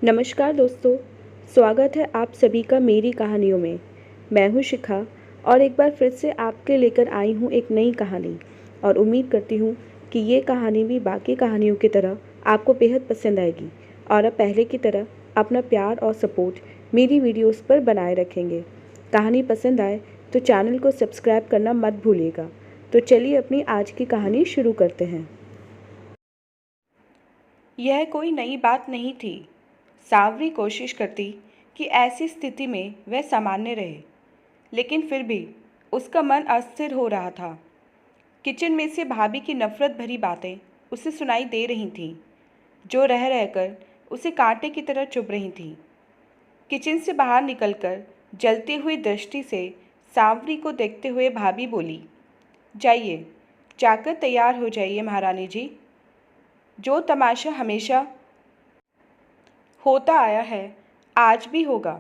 नमस्कार दोस्तों, स्वागत है आप सभी का मेरी कहानियों में। मैं हूँ शिखा और एक बार फिर से आपके लेकर आई हूँ एक नई कहानी और उम्मीद करती हूँ कि ये कहानी भी बाकी कहानियों की तरह आपको बेहद पसंद आएगी और अब पहले की तरह अपना प्यार और सपोर्ट मेरी वीडियोस पर बनाए रखेंगे। कहानी पसंद आए तो चैनल को सब्सक्राइब करना मत भूलिएगा। तो चलिए अपनी आज की कहानी शुरू करते हैं। यह कोई नई बात नहीं थी। सांवरी कोशिश करती कि ऐसी स्थिति में वह सामान्य रहे, लेकिन फिर भी उसका मन अस्थिर हो रहा था। किचन में से भाभी की नफरत भरी बातें उसे सुनाई दे रही थीं, जो रह रहकर उसे कांटे की तरह चुभ रही थीं। किचन से बाहर निकलकर जलती हुई दृष्टि से सांवरी को देखते हुए भाभी बोली, जाइए, जाकर तैयार हो जाइए महारानी जी। जो तमाशा हमेशा होता आया है, आज भी होगा।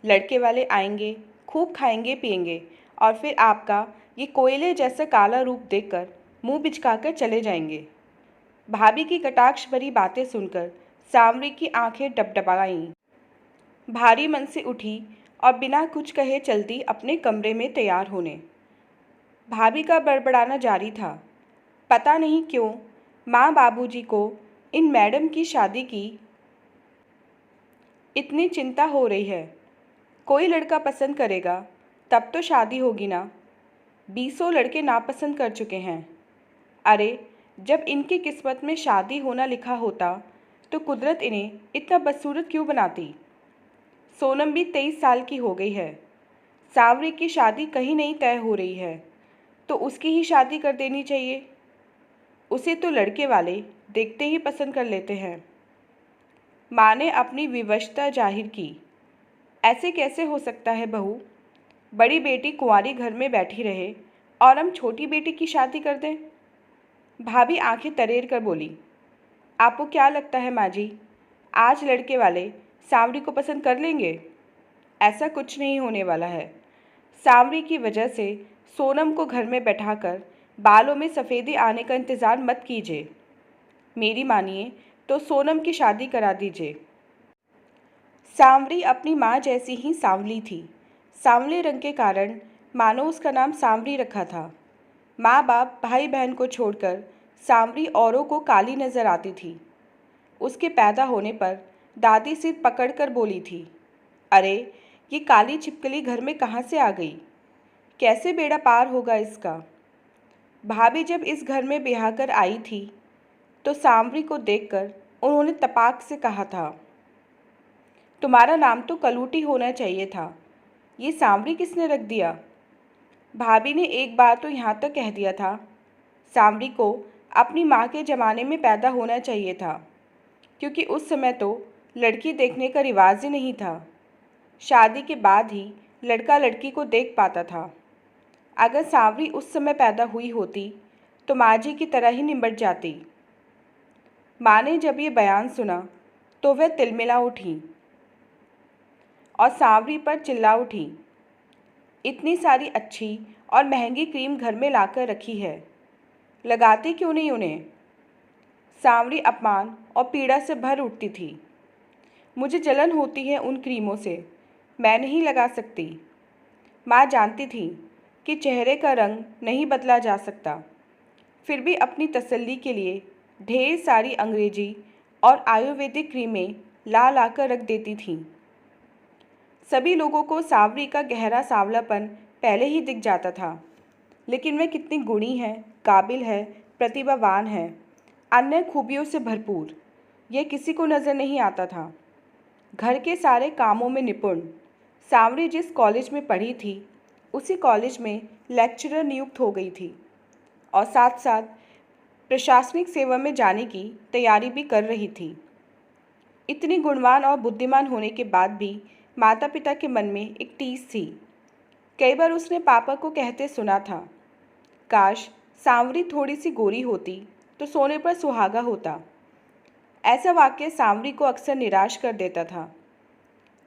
लड़के वाले आएंगे, खूब खाएंगे पिएंगे और फिर आपका ये कोयले जैसा काला रूप देखकर मुंह बिचकाकर चले जाएंगे। भाभी की कटाक्ष भरी बातें सुनकर सांवरी की आंखें डबडबाईं। भारी मन से उठी और बिना कुछ कहे चलती अपने कमरे में तैयार होने। भाभी का बड़बड़ाना जारी था। पता नहीं क्यों माँ बाबूजी को इन मैडम की शादी की इतनी चिंता हो रही है। कोई लड़का पसंद करेगा तब तो शादी होगी ना। 20 लड़के नापसंद कर चुके हैं। अरे, जब इनकी किस्मत में शादी होना लिखा होता तो कुदरत इन्हें इतना बदसूरत क्यों बनाती। सोनम भी 23 साल की हो गई है। सांवरी की शादी कहीं नहीं तय हो रही है तो उसकी ही शादी कर देनी चाहिए। उसे तो लड़के वाले देखते ही पसंद कर लेते हैं। माँ ने अपनी विवशता जाहिर की। ऐसे कैसे हो सकता है बहू? बड़ी बेटी कुंवारी घर में बैठी रहे और हम छोटी बेटी की शादी कर दें? भाभी आंखें तरेर कर बोली, आपको क्या लगता है माँ जी, आज लड़के वाले सांवरी को पसंद कर लेंगे? ऐसा कुछ नहीं होने वाला है। सांवरी की वजह से सोनम को घर में बैठाकर बालों में सफ़ेदी आने का इंतज़ार मत कीजिए। मेरी मानिए तो सोनम की शादी करा दीजिए। सांवरी अपनी माँ जैसी ही सांवली थी। सांवले रंग के कारण मानो उसका नाम सांवरी रखा था। माँ बाप भाई बहन को छोड़कर सांवरी औरों को काली नज़र आती थी। उसके पैदा होने पर दादी सिर पकड़कर बोली थी, अरे, ये काली छिपकली घर में कहाँ से आ गई? कैसे बेड़ा पार होगा इसका? भाभी जब इस घर में ब्याह कर आई थी तो सांवरी को देखकर उन्होंने तपाक से कहा था, तुम्हारा नाम तो कलूटी होना चाहिए था। ये सांवरी किसने रख दिया? भाभी ने एक बार तो यहाँ तक कह दिया था, सांवरी को अपनी माँ के ज़माने में पैदा होना चाहिए था, क्योंकि उस समय तो लड़की देखने का रिवाज ही नहीं था। शादी के बाद ही लड़का लड़की को देख पाता था। अगर सांवरी उस समय पैदा हुई होती तो माँ जी की तरह ही निमट जाती। माँ ने जब ये बयान सुना तो वह तिलमिला उठी और सांवरी पर चिल्ला उठी, इतनी सारी अच्छी और महंगी क्रीम घर में लाकर रखी है, लगाती क्यों नहीं उन्हें? सांवरी अपमान और पीड़ा से भर उठती थी। मुझे जलन होती है उन क्रीमों से, मैं नहीं लगा सकती। माँ जानती थी कि चेहरे का रंग नहीं बदला जा सकता, फिर भी अपनी तसल्ली के लिए ढेर सारी अंग्रेजी और आयुर्वेदिक क्रीमें ला ला कर रख देती थीं। सभी लोगों को सांवरी का गहरा सांवलापन पहले ही दिख जाता था, लेकिन वह कितनी गुणी है, काबिल है, प्रतिभावान है, अन्य खूबियों से भरपूर, यह किसी को नज़र नहीं आता था। घर के सारे कामों में निपुण। सांवरी जिस कॉलेज में पढ़ी थी उसी कॉलेज में लेक्चरर नियुक्त हो गई थी और साथ साथ प्रशासनिक सेवा में जाने की तैयारी भी कर रही थी। इतनी गुणवान और बुद्धिमान होने के बाद भी माता पिता के मन में एक टीस थी। कई बार उसने पापा को कहते सुना था, काश सांवरी थोड़ी सी गोरी होती तो सोने पर सुहागा होता। ऐसा वाक्य सांवरी को अक्सर निराश कर देता था।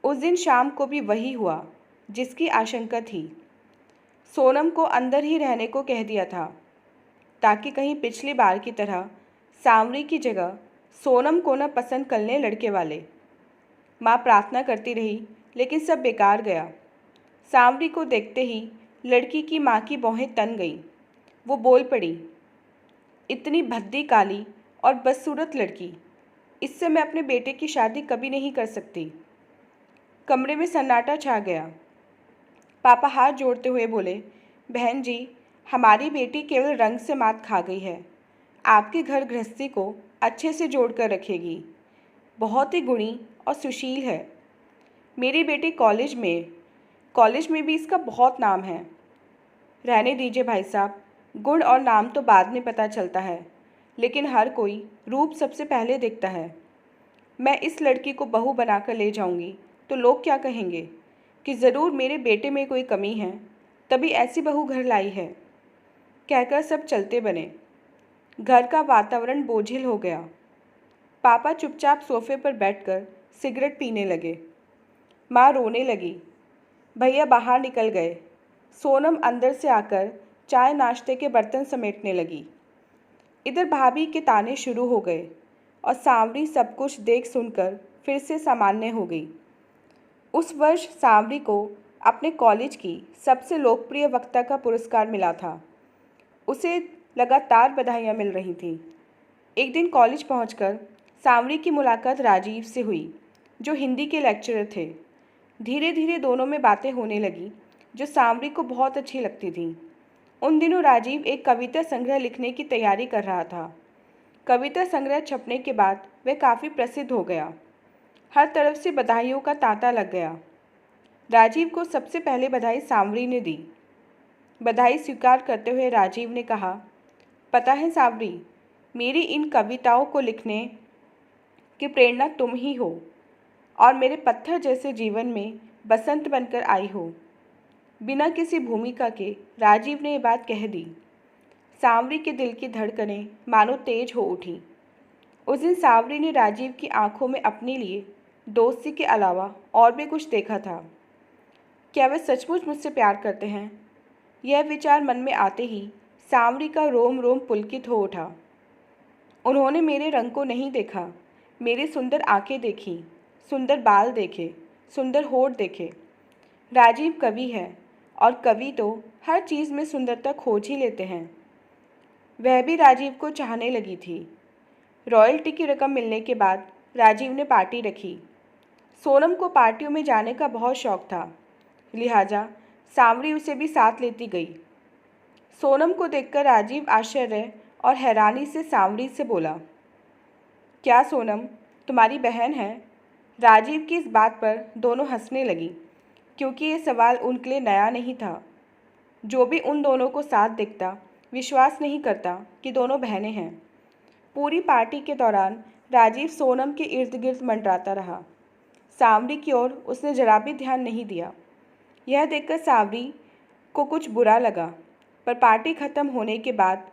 उस दिन शाम को भी वही हुआ जिसकी आशंका थी। सोनम को अंदर ही रहने को कह दिया था ताकि कहीं पिछली बार की तरह सांवरी की जगह सोनम को न पसंद करने लड़के वाले। माँ प्रार्थना करती रही, लेकिन सब बेकार गया। सांवरी को देखते ही लड़की की माँ की भौहें तन गईं। वो बोल पड़ी, इतनी भद्दी काली और बदसूरत लड़की, इससे मैं अपने बेटे की शादी कभी नहीं कर सकती। कमरे में सन्नाटा छा गया। पापा हाथ जोड़ते हुए बोले, बहन जी, हमारी बेटी केवल रंग से मात खा गई है, आपके घर गृहस्थी को अच्छे से जोड़ कर रखेगी। बहुत ही गुणी और सुशील है। मेरी बेटी कॉलेज में भी इसका बहुत नाम है। रहने दीजिए भाई साहब, गुण और नाम तो बाद में पता चलता है, लेकिन हर कोई रूप सबसे पहले देखता है। मैं इस लड़की को बहू बनाकर ले जाऊंगी तो लोग क्या कहेंगे कि ज़रूर मेरे बेटे में कोई कमी है, तभी ऐसी बहू घर लाई है। कहकर सब चलते बने। घर का वातावरण बोझिल हो गया। पापा चुपचाप सोफे पर बैठकर सिगरेट पीने लगे। माँ रोने लगी। भैया बाहर निकल गए। सोनम अंदर से आकर चाय नाश्ते के बर्तन समेटने लगी। इधर भाभी के ताने शुरू हो गए और सांवरी सब कुछ देख सुनकर फिर से सामान्य हो गई। उस वर्ष सांवरी को अपने कॉलेज की सबसे लोकप्रिय वक्ता का पुरस्कार मिला था। उसे लगातार बधाइयाँ मिल रही थीं। एक दिन कॉलेज पहुंचकर सांवरी की मुलाकात राजीव से हुई, जो हिंदी के लेक्चरर थे। धीरे धीरे दोनों में बातें होने लगी, जो सांवरी को बहुत अच्छी लगती थीं। उन दिनों राजीव एक कविता संग्रह लिखने की तैयारी कर रहा था। कविता संग्रह छपने के बाद वह काफ़ी प्रसिद्ध हो गया। हर तरफ से बधाइयों का तांता लग गया। राजीव को सबसे पहले बधाई सांवरी ने दी। बधाई स्वीकार करते हुए राजीव ने कहा, पता है सांवरी, मेरी इन कविताओं को लिखने की प्रेरणा तुम ही हो और मेरे पत्थर जैसे जीवन में बसंत बनकर आई हो। बिना किसी भूमिका के राजीव ने ये बात कह दी। सांवरी के दिल की धड़कनें मानो तेज हो उठी। उस दिन सांवरी ने राजीव की आंखों में अपने लिए दोस्ती के अलावा और भी कुछ देखा था। क्या वे सचमुच मुझसे प्यार करते हैं? यह विचार मन में आते ही सांवरी का रोम रोम पुलकित हो उठा। उन्होंने मेरे रंग को नहीं देखा, मेरी सुंदर आंखें देखीं, सुंदर बाल देखे, सुंदर होठ देखे। राजीव कवि है और कवि तो हर चीज़ में सुंदरता खोज ही लेते हैं। वह भी राजीव को चाहने लगी थी। रॉयल्टी की रकम मिलने के बाद राजीव ने पार्टी रखी। सोनम को पार्टियों में जाने का बहुत शौक था, लिहाजा सांवरी उसे भी साथ लेती गई। सोनम को देखकर राजीव आश्चर्य और हैरानी से सांवरी से बोला, क्या सोनम तुम्हारी बहन है? राजीव की इस बात पर दोनों हंसने लगी, क्योंकि ये सवाल उनके लिए नया नहीं था। जो भी उन दोनों को साथ देखता विश्वास नहीं करता कि दोनों बहनें हैं। पूरी पार्टी के दौरान राजीव सोनम के इर्द गिर्द मंडराता रहा। सांवरी की ओर उसने जरा भी ध्यान नहीं दिया। यह देखकर सांवरी को कुछ बुरा लगा, पर पार्टी खत्म होने के बाद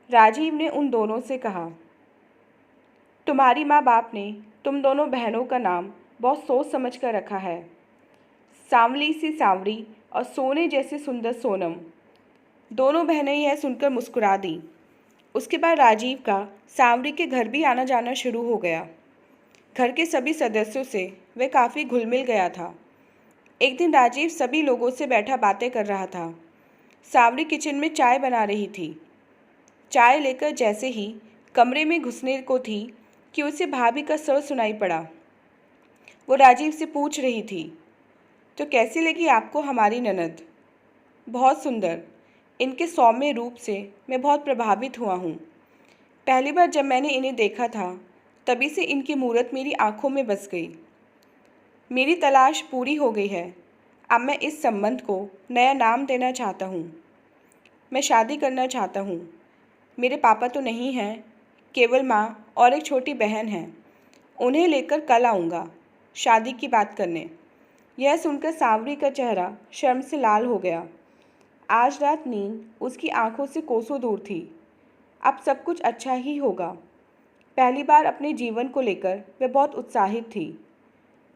राजीव ने उन दोनों से कहा, तुम्हारी माँ बाप ने तुम दोनों बहनों का नाम बहुत सोच समझ कर रखा है, सांवली सी सांवरी और सोने जैसे सुंदर सोनम। दोनों बहनें यह सुनकर मुस्कुरा दी। उसके बाद राजीव का सांवरी के घर भी आना जाना शुरू हो गया। घर के सभी सदस्यों से वह काफ़ी घुल मिल गया था। एक दिन राजीव सभी लोगों से बैठा बातें कर रहा था। सांवरी किचन में चाय बना रही थी। चाय लेकर जैसे ही कमरे में घुसने को थी कि उसे भाभी का स्वर सुनाई पड़ा। वो राजीव से पूछ रही थी, तो कैसी लगी आपको हमारी ननद? बहुत सुंदर। इनके सौम्य रूप से मैं बहुत प्रभावित हुआ हूँ। पहली बार जब मैंने इन्हें देखा था, तभी से इनकी मूरत मेरी आंखों में बस गई। मेरी तलाश पूरी हो गई है। अब मैं इस संबंध को नया नाम देना चाहता हूँ। मैं शादी करना चाहता हूँ। मेरे पापा तो नहीं हैं, केवल माँ और एक छोटी बहन है। उन्हें लेकर कल आऊँगा शादी की बात करने। यह सुनकर सांवरी का चेहरा शर्म से लाल हो गया। आज रात नींद उसकी आंखों से कोसों दूर थी। अब सब कुछ अच्छा ही होगा। पहली बार अपने जीवन को लेकर वह बहुत उत्साहित थी।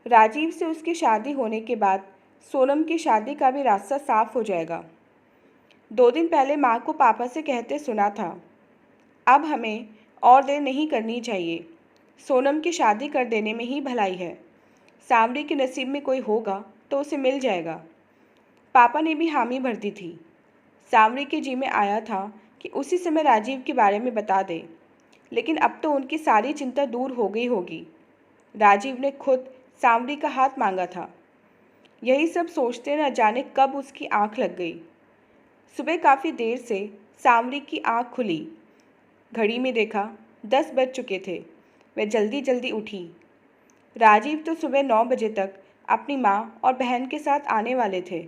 राजीव से उसकी शादी होने के बाद सोनम की शादी का भी रास्ता साफ हो जाएगा। 2 दिन पहले माँ को पापा से कहते सुना था, अब हमें और देर नहीं करनी चाहिए। सोनम की शादी कर देने में ही भलाई है। सांवरी के नसीब में कोई होगा तो उसे मिल जाएगा। पापा ने भी हामी भर दी थी। सांवरी के जी में आया था कि उसी समय राजीव के बारे में बता दे, लेकिन अब तो उनकी सारी चिंता दूर हो गई होगी। राजीव ने खुद सांवरी का हाथ मांगा था। यही सब सोचते न जाने कब उसकी आंख लग गई। सुबह काफ़ी देर से सांवरी की आंख खुली। घड़ी में देखा 10 बज चुके थे। वह जल्दी जल्दी उठी। राजीव तो सुबह 9 बजे तक अपनी माँ और बहन के साथ आने वाले थे।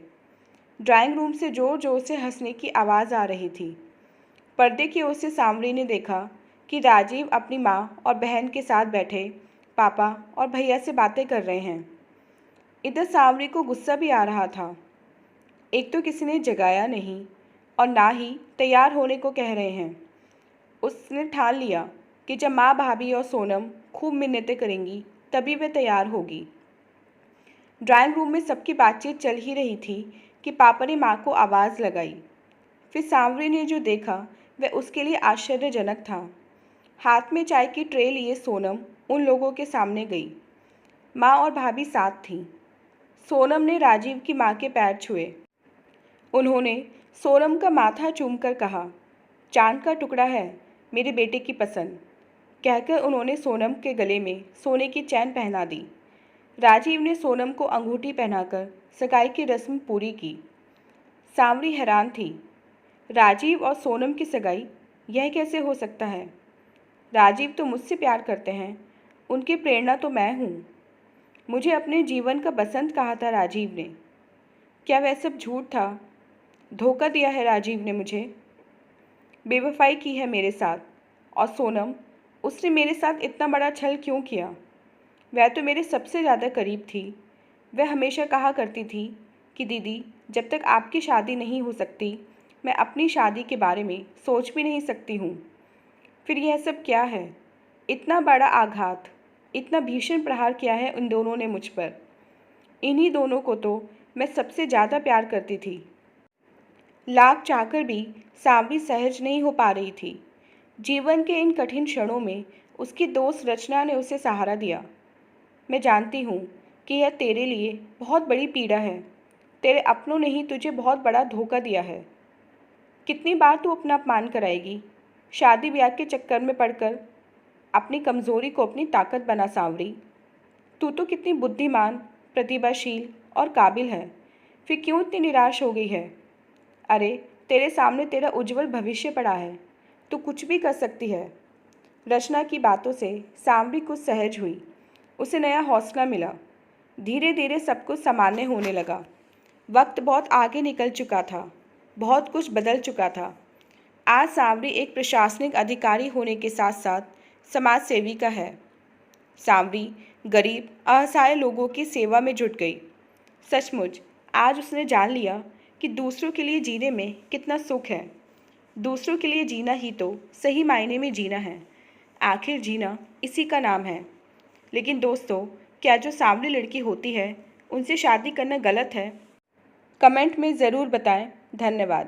ड्राइंग रूम से ज़ोर ज़ोर से हंसने की आवाज़ आ रही थी। पर्दे की ओर से सांवरी ने देखा कि राजीव अपनी माँ और बहन के साथ बैठे पापा और भैया से बातें कर रहे हैं। इधर सांवरी को गुस्सा भी आ रहा था। एक तो किसी ने जगाया नहीं और ना ही तैयार होने को कह रहे हैं। उसने ठान लिया कि जब माँ, भाभी और सोनम खूब मिन्नतें करेंगी तभी वह तैयार होगी। ड्राइंग रूम में सबकी बातचीत चल ही रही थी कि पापा ने माँ को आवाज़ लगाई। फिर सांवरी ने जो देखा वह उसके लिए आश्चर्यजनक था। हाथ में चाय की ट्रे लिए सोनम उन लोगों के सामने गई। माँ और भाभी साथ थीं। सोनम ने राजीव की माँ के पैर छुए। उन्होंने सोनम का माथा चूमकर कहा, चांद का टुकड़ा है, मेरे बेटे की पसंद, कहकर उन्होंने सोनम के गले में सोने की चैन पहना दी। राजीव ने सोनम को अंगूठी पहनाकर सगाई की रस्म पूरी की। सांवरी हैरान थी। राजीव और सोनम की सगाई, यह कैसे हो सकता है? राजीव तो मुझसे प्यार करते हैं, उनकी प्रेरणा तो मैं हूँ। मुझे अपने जीवन का बसंत कहा था राजीव ने। क्या वह सब झूठ था? धोखा दिया है राजीव ने मुझे, बेवफाई की है मेरे साथ। और सोनम, उसने मेरे साथ इतना बड़ा छल क्यों किया? वह तो मेरे सबसे ज़्यादा करीब थी। वह हमेशा कहा करती थी कि दीदी, जब तक आपकी शादी नहीं हो सकती मैं अपनी शादी के बारे में सोच भी नहीं सकती हूँ। फिर यह सब क्या है? इतना बड़ा आघात, इतना भीषण प्रहार किया है उन दोनों ने मुझ पर। इन्हीं दोनों को तो मैं सबसे ज़्यादा प्यार करती थी। लाख चाहकर भी सांवरी सहज नहीं हो पा रही थी। जीवन के इन कठिन क्षणों में उसकी दोस्त रचना ने उसे सहारा दिया। मैं जानती हूँ कि यह तेरे लिए बहुत बड़ी पीड़ा है। तेरे अपनों ने ही तुझे बहुत बड़ा धोखा दिया है। कितनी बार तू अपना अपमान कराएगी? शादी ब्याह के चक्कर में पड़कर अपनी कमज़ोरी को अपनी ताकत बना सांवरी। तू तो कितनी बुद्धिमान, प्रतिभाशील और काबिल है, फिर क्यों इतनी निराश हो गई है? अरे, तेरे सामने तेरा उज्जवल भविष्य पड़ा है, तू कुछ भी कर सकती है। रचना की बातों से सांवरी कुछ सहज हुई। उसे नया हौसला मिला। धीरे धीरे सब कुछ सामान्य होने लगा। वक्त बहुत आगे निकल चुका था, बहुत कुछ बदल चुका था। आज सांवरी एक प्रशासनिक अधिकारी होने के साथ साथ समाज सेविका है। सांवरी गरीब, असहाय लोगों की सेवा में जुट गई। सचमुच आज उसने जान लिया कि दूसरों के लिए जीने में कितना सुख है। दूसरों के लिए जीना ही तो सही मायने में जीना है। आखिर जीना इसी का नाम है। लेकिन दोस्तों, क्या जो सांवरी लड़की होती है उनसे शादी करना गलत है? कमेंट में ज़रूर बताएं। धन्यवाद।